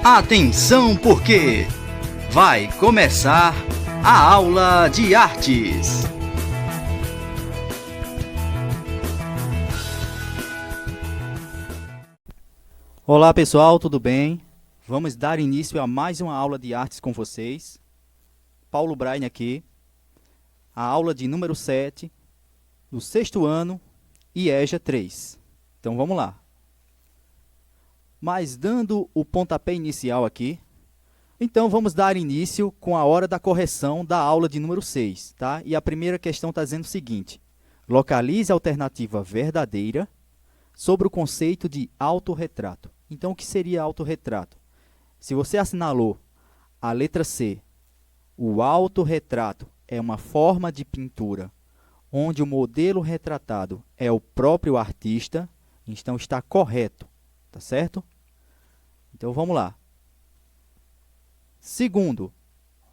Atenção, porque vai começar a aula de artes. Olá pessoal, tudo bem? Vamos dar início a mais uma aula de artes com vocês. Paulo Braine aqui, a aula de número 7, do sexto ano, IEJA 3. Então vamos lá. Mas dando o pontapé inicial aqui, então vamos dar início com a hora da correção da aula de número 6, tá? E a primeira questão está dizendo o seguinte: localize a alternativa verdadeira sobre o conceito de autorretrato. Então, o que seria autorretrato? Se você assinalou a letra C, o autorretrato é uma forma de pintura onde o modelo retratado é o próprio artista, então está correto, tá certo? Então, vamos lá. Segundo,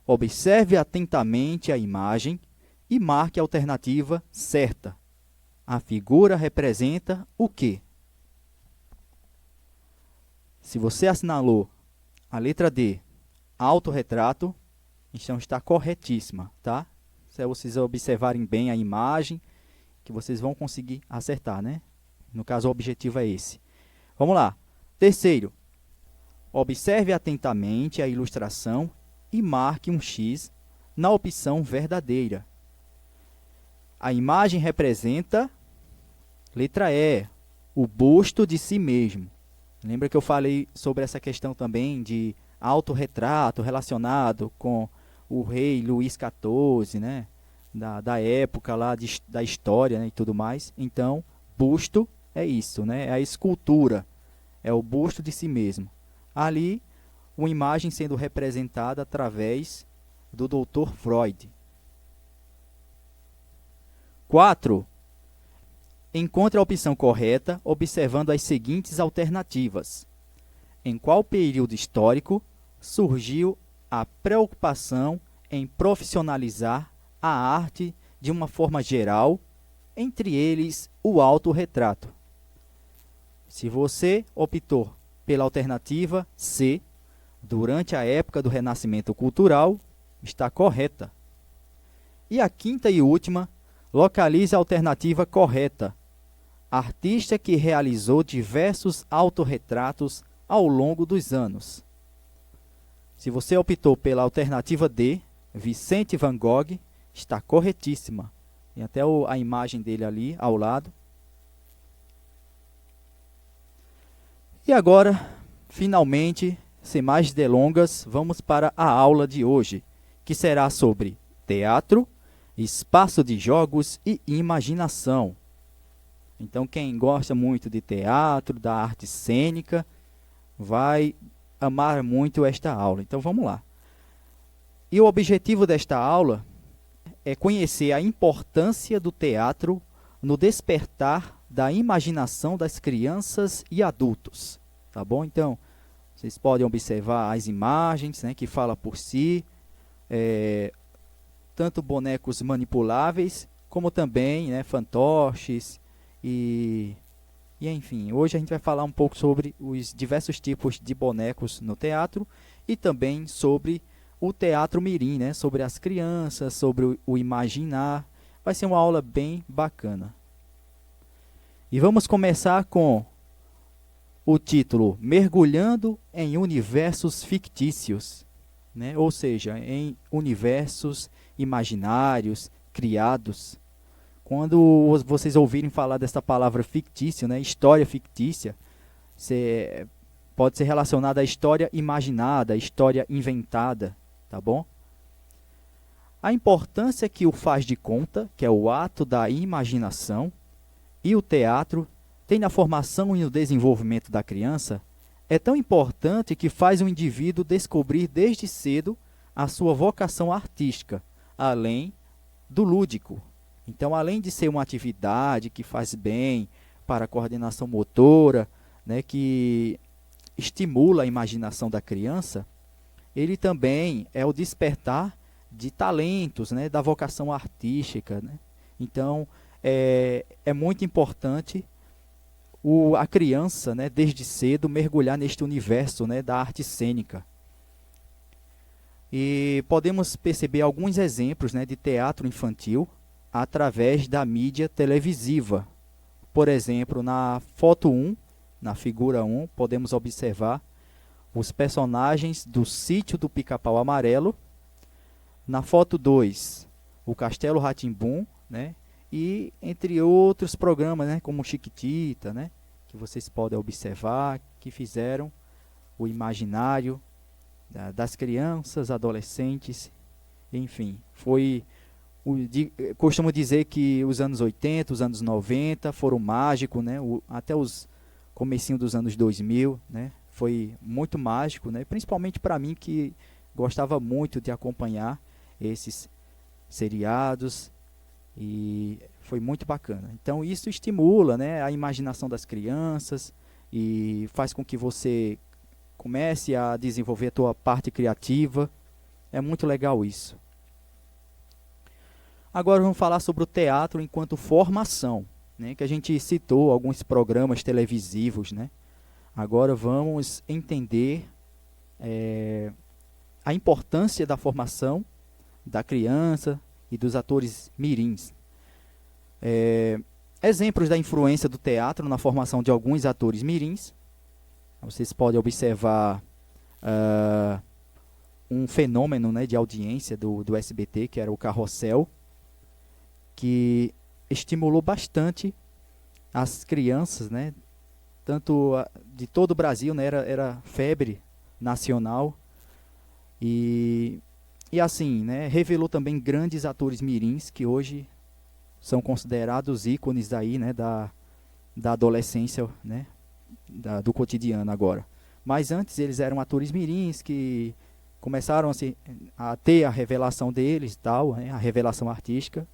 observe atentamente a imagem e marque a alternativa certa. A figura representa o quê? Se você assinalou a letra D, autorretrato, então está corretíssima, tá? Se vocês observarem bem a imagem, que vocês vão conseguir acertar, né? No caso, o objetivo é esse. Vamos lá. Terceiro, observe atentamente a ilustração e marque um X na opção verdadeira. A imagem representa, letra E, o busto de si mesmo. Lembra que eu falei sobre essa questão também de autorretrato relacionado com o rei Luís XIV, né? Da época lá da história, né? E tudo mais. Então, busto é isso, né? É a escultura, é o busto de si mesmo. Ali, uma imagem sendo representada através do Dr. Freud. 4. Encontre a opção correta observando as seguintes alternativas. Em qual período histórico surgiu a preocupação em profissionalizar a arte de uma forma geral, entre eles o autorretrato? Se você optou pela alternativa C, durante a época do Renascimento Cultural, está correta. E a quinta e última, localize a alternativa correta. Artista que realizou diversos autorretratos ao longo dos anos. Se você optou pela alternativa D, Vicente Van Gogh, está corretíssima. Tem até a imagem dele ali ao lado. E agora, finalmente, sem mais delongas, vamos para a aula de hoje, que será sobre teatro, espaço de jogos e imaginação. Então, quem gosta muito de teatro, da arte cênica, vai amar muito esta aula. Então, vamos lá. E o objetivo desta aula é conhecer a importância do teatro no despertar da imaginação das crianças e adultos, tá bom? Então, vocês podem observar as imagens, né, que fala por si, tanto bonecos manipuláveis, como também, né, fantoches e enfim, hoje a gente vai falar um pouco sobre os diversos tipos de bonecos no teatro e também sobre o teatro mirim, né, sobre as crianças, sobre o imaginar. Vai ser uma aula bem bacana. E vamos começar com o título Mergulhando em Universos Fictícios, né? Ou seja, em universos imaginários, criados. Quando vocês ouvirem falar dessa palavra fictício, né? História fictícia, pode ser relacionada à história imaginada, à história inventada, tá bom? A importância que o faz de conta, que é o ato da imaginação, e o teatro tem na formação e no desenvolvimento da criança, é tão importante que faz o indivíduo descobrir desde cedo a sua vocação artística, além do lúdico. Então, além de ser uma atividade que faz bem para a coordenação motora, né, que estimula a imaginação da criança, ele também é o despertar de talentos, né, da vocação artística, né? Então, é muito importante a criança, né, desde cedo, mergulhar neste universo, né, da arte cênica. E podemos perceber alguns exemplos, né, de teatro infantil através da mídia televisiva. Por exemplo, na foto 1, na figura 1, podemos observar os personagens do Sítio do Pica-Pau Amarelo. Na foto 2, o Castelo Rá-Tim-Bum, né? E entre outros programas, né, como Chiquitita, né, que vocês podem observar, que fizeram o imaginário das crianças, adolescentes, enfim. Costumo dizer que os anos 80, os anos 90 foram mágicos, né, até os comecinho dos anos 2000, né, foi muito mágico, né, principalmente para mim que gostava muito de acompanhar esses seriados, e foi muito bacana. Então isso estimula, né, a imaginação das crianças e faz com que você comece a desenvolver a tua parte criativa. É muito legal isso. Agora vamos falar sobre o teatro enquanto formação, né, que a gente citou alguns programas televisivos, né? Agora vamos entender a importância da formação da criança e dos atores mirins. Exemplos da influência do teatro na formação de alguns atores mirins. Vocês podem observar um fenômeno, né, de audiência do SBT, que era o Carrossel, que estimulou bastante as crianças, né, tanto de todo o Brasil, né, era febre nacional, e assim, né, revelou também grandes atores mirins que hoje são considerados ícones daí, né, da adolescência, né, do cotidiano agora. Mas antes eles eram atores mirins que começaram a ter a revelação deles, tal, né, a revelação artística.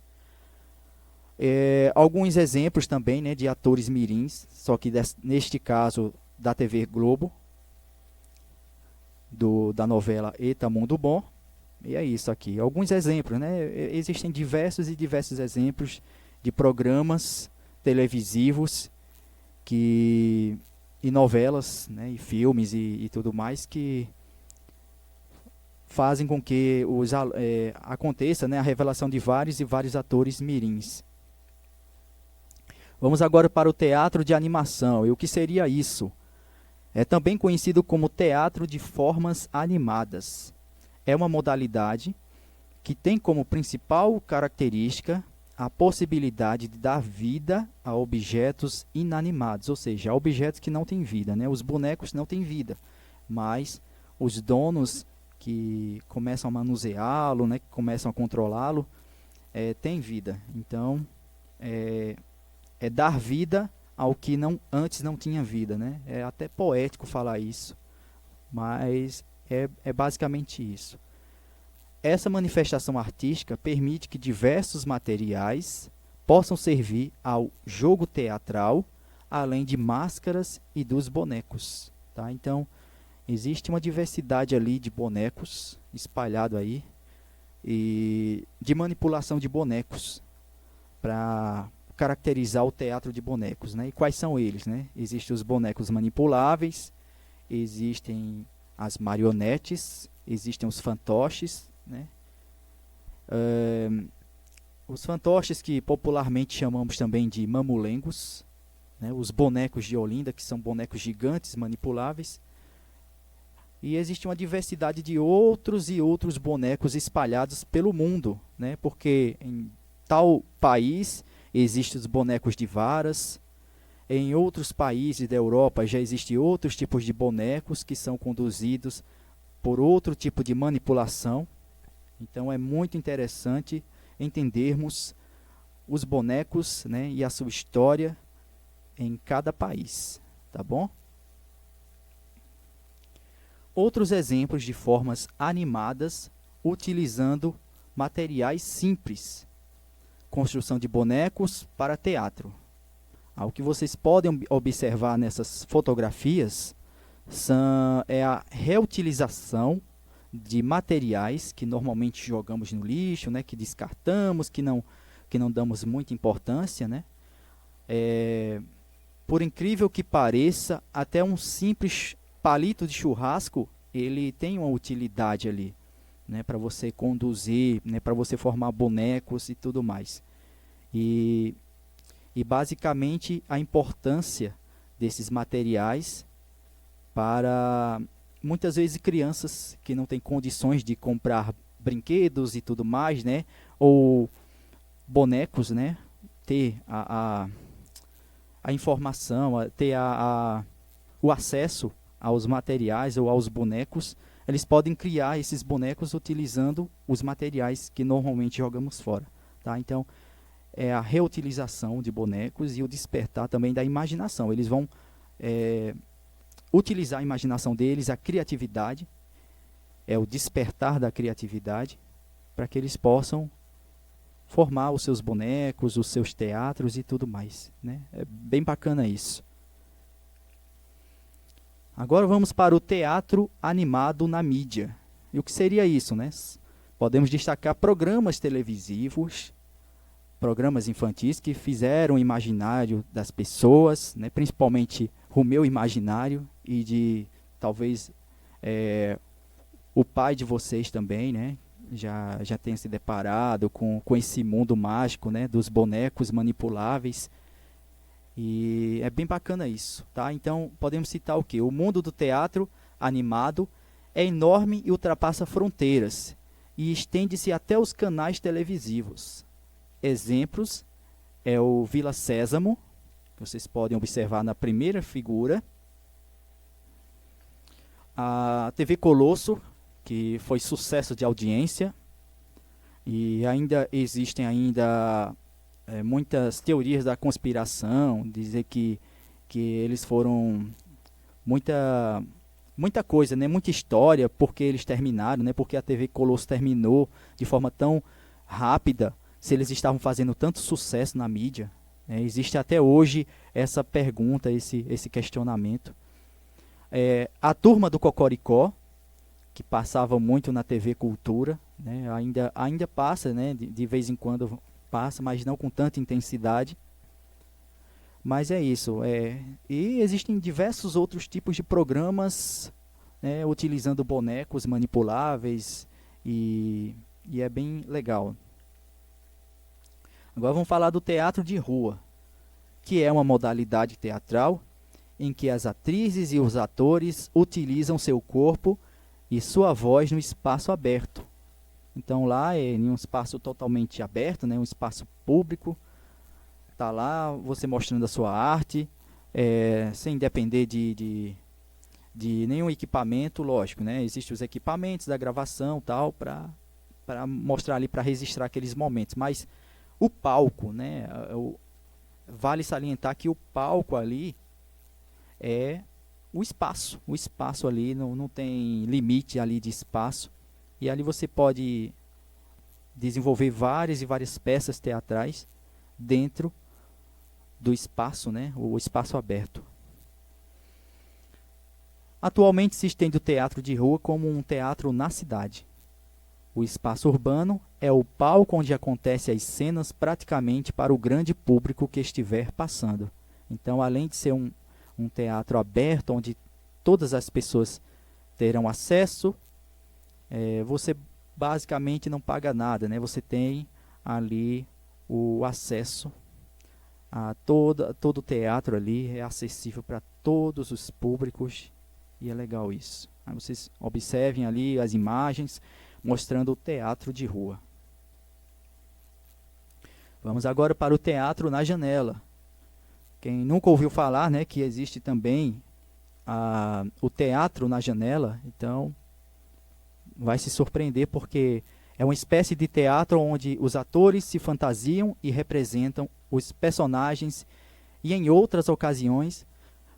Alguns exemplos também, né, de atores mirins, só que neste caso da TV Globo, da novela Eita Mundo Bom. E é isso aqui, alguns exemplos, né? Existem diversos exemplos de programas televisivos e novelas, né, e filmes e tudo mais que fazem com que aconteça, né, a revelação de vários e vários atores mirins. Vamos agora para o teatro de animação. E o que seria isso? É também conhecido como teatro de formas animadas. É uma modalidade que tem como principal característica a possibilidade de dar vida a objetos inanimados, ou seja, a objetos que não têm vida, né? Os bonecos não têm vida, mas os donos que começam a manuseá-lo, né, que começam a controlá-lo, têm vida. Então, é dar vida ao que antes não tinha vida, né? É até poético falar isso, mas é basicamente isso. Essa manifestação artística permite que diversos materiais possam servir ao jogo teatral, além de máscaras e dos bonecos, tá? Então, existe uma diversidade ali de bonecos espalhado aí, e de manipulação de bonecos para caracterizar o teatro de bonecos, né? E quais são eles, né? Existem os bonecos manipuláveis, existem as marionetes, existem os fantoches, né? Os fantoches, que popularmente chamamos também de mamulengos, né? Os bonecos de Olinda, que são bonecos gigantes manipuláveis. E existe uma diversidade de outros e outros bonecos espalhados pelo mundo, né? Porque em tal país existem os bonecos de varas, em outros países da Europa já existem outros tipos de bonecos que são conduzidos por outro tipo de manipulação. Então é muito interessante entendermos os bonecos, né, e a sua história em cada país, tá bom? Outros exemplos de formas animadas utilizando materiais simples. Construção de bonecos para teatro. O que vocês podem observar nessas fotografias é a reutilização de materiais que normalmente jogamos no lixo, né, que descartamos, que não damos muita importância, né? por incrível que pareça, até um simples palito de churrasco, ele tem uma utilidade ali, né, para você conduzir, né, para você formar bonecos e tudo mais. E, e basicamente a importância desses materiais para muitas vezes crianças que não têm condições de comprar brinquedos e tudo mais, né, ou bonecos, né, ter a informação, ter o acesso aos materiais ou aos bonecos. Eles podem criar esses bonecos utilizando os materiais que normalmente jogamos fora, tá? Então, é a reutilização de bonecos e o despertar também da imaginação. Eles vão utilizar a imaginação deles, a criatividade, é o despertar da criatividade, para que eles possam formar os seus bonecos, os seus teatros e tudo mais, né? É bem bacana isso. Agora vamos para o teatro animado na mídia. E o que seria isso, né? Podemos destacar programas televisivos, programas infantis que fizeram o imaginário das pessoas, né? Principalmente o meu imaginário e de talvez o pai de vocês também, né? Já tenha se deparado com esse mundo mágico, né, dos bonecos manipuláveis. E é bem bacana isso, tá? Então, podemos citar o quê? O mundo do teatro animado é enorme e ultrapassa fronteiras e estende-se até os canais televisivos. Exemplos é o Vila Sésamo, que vocês podem observar na primeira figura. A TV Colosso, que foi sucesso de audiência, e ainda existem muitas teorias da conspiração, dizer que eles foram muita coisa, né, muita história, porque eles terminaram, né, porque a TV Colosso terminou de forma tão rápida, se eles estavam fazendo tanto sucesso na mídia, né? Existe até hoje essa pergunta, esse questionamento. A Turma do Cocoricó, que passava muito na TV Cultura, né? Ainda passa, né? De vez em quando passa, mas não com tanta intensidade. Mas é isso. E existem diversos outros tipos de programas, né, utilizando bonecos manipuláveis e é bem legal. Agora vamos falar do teatro de rua, que é uma modalidade teatral em que as atrizes e os atores utilizam seu corpo e sua voz no espaço aberto. Então lá é em um espaço totalmente aberto, né, um espaço público. Tá lá você mostrando a sua arte, sem depender de nenhum equipamento, lógico, né? Existem os equipamentos da gravação, tal, para mostrar ali, para registrar aqueles momentos. Mas o palco, né? Vale salientar que o palco ali é o espaço. O espaço ali não tem limite ali de espaço. E ali você pode desenvolver várias e várias peças teatrais dentro do espaço, né? O espaço aberto. Atualmente se estende o teatro de rua como um teatro na cidade. O espaço urbano é o palco onde acontecem as cenas praticamente para o grande público que estiver passando. Então, além de ser um teatro aberto, onde todas as pessoas terão acesso, você basicamente não paga nada, né? Você tem ali o acesso a todo o teatro ali, é acessível para todos os públicos e é legal isso. Aí vocês observem ali as imagens mostrando o teatro de rua. Vamos agora para o teatro na janela. Quem nunca ouviu falar, né, que existe também o teatro na janela, então vai se surpreender, porque é uma espécie de teatro onde os atores se fantasiam e representam os personagens e, em outras ocasiões,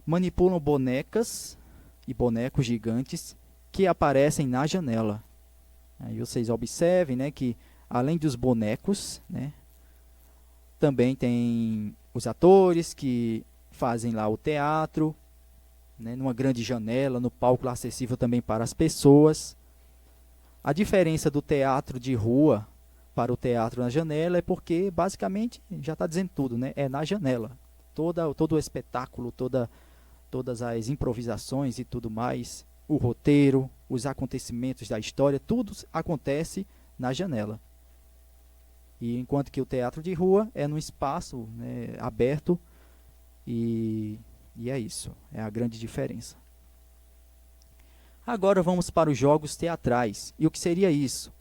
manipulam bonecas e bonecos gigantes que aparecem na janela. Aí vocês observem, né, que além dos bonecos, né, também tem os atores que fazem lá o teatro, né, numa grande janela, no palco acessível também para as pessoas. A diferença do teatro de rua para o teatro na janela é porque, basicamente, já está dizendo tudo, né, é na janela. todo o espetáculo, todas as improvisações e tudo mais, o roteiro, os acontecimentos da história, tudo acontece na janela. E enquanto que o teatro de rua é num espaço, né, aberto, e é isso, é a grande diferença. Agora vamos para os jogos teatrais. E o que seria isso?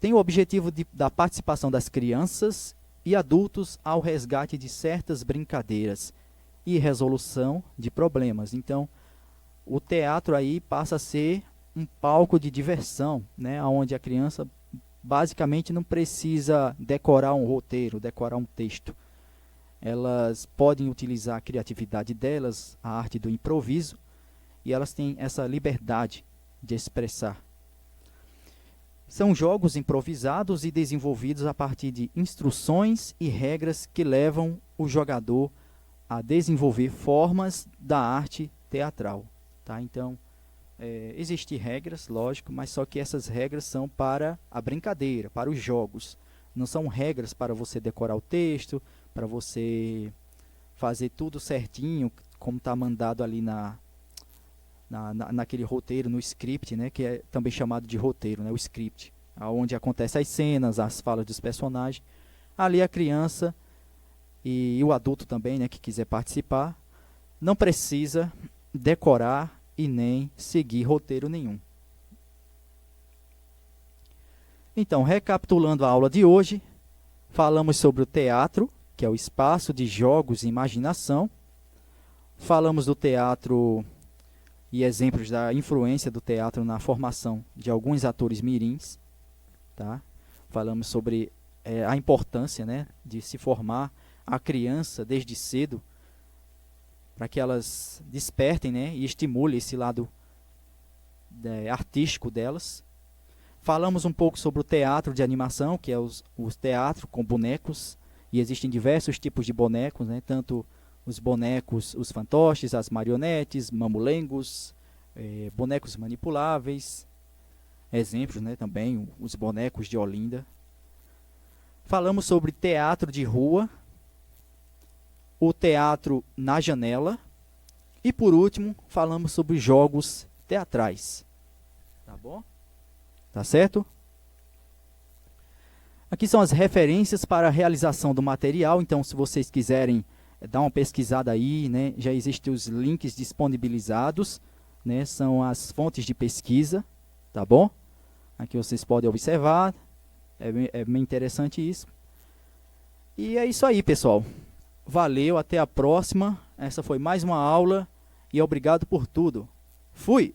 Tem o objetivo da participação das crianças e adultos ao resgate de certas brincadeiras e resolução de problemas. Então, o teatro aí passa a ser um palco de diversão, né, onde a criança basicamente não precisa decorar um roteiro, decorar um texto. Elas podem utilizar a criatividade delas, a arte do improviso, e elas têm essa liberdade de expressar. São jogos improvisados e desenvolvidos a partir de instruções e regras que levam o jogador a desenvolver formas da arte teatral. Tá? Então, existem regras, lógico, mas só que essas regras são para a brincadeira, para os jogos. Não são regras para você decorar o texto, para você fazer tudo certinho, como está mandado ali naquele roteiro, no script, né, que é também chamado de roteiro, né, o script, onde acontecem as cenas, as falas dos personagens. Ali a criança e o adulto também, né, que quiser participar, não precisa decorar e nem seguir roteiro nenhum. Então, recapitulando a aula de hoje, falamos sobre o teatro, que é o espaço de jogos e imaginação. Falamos do teatro e exemplos da influência do teatro na formação de alguns atores mirins. Tá? Falamos sobre a importância, né, de se formar a criança desde cedo, para que elas despertem, né, e estimulem esse lado artístico delas. Falamos um pouco sobre o teatro de animação, que é os teatros com bonecos, e existem diversos tipos de bonecos, né, tanto os bonecos, os fantoches, as marionetes, mamulengos, bonecos manipuláveis, exemplos, né, também os bonecos de Olinda. Falamos sobre teatro de rua, o teatro na janela e, por último, falamos sobre jogos teatrais. Tá bom? Tá certo? Aqui são as referências para a realização do material. Então, se vocês quiserem dar uma pesquisada aí, né, já existem os links disponibilizados, né, são as fontes de pesquisa, tá bom? Aqui vocês podem observar, é bem interessante isso. E é isso aí, pessoal. Valeu, até a próxima. Essa foi mais uma aula e obrigado por tudo. Fui!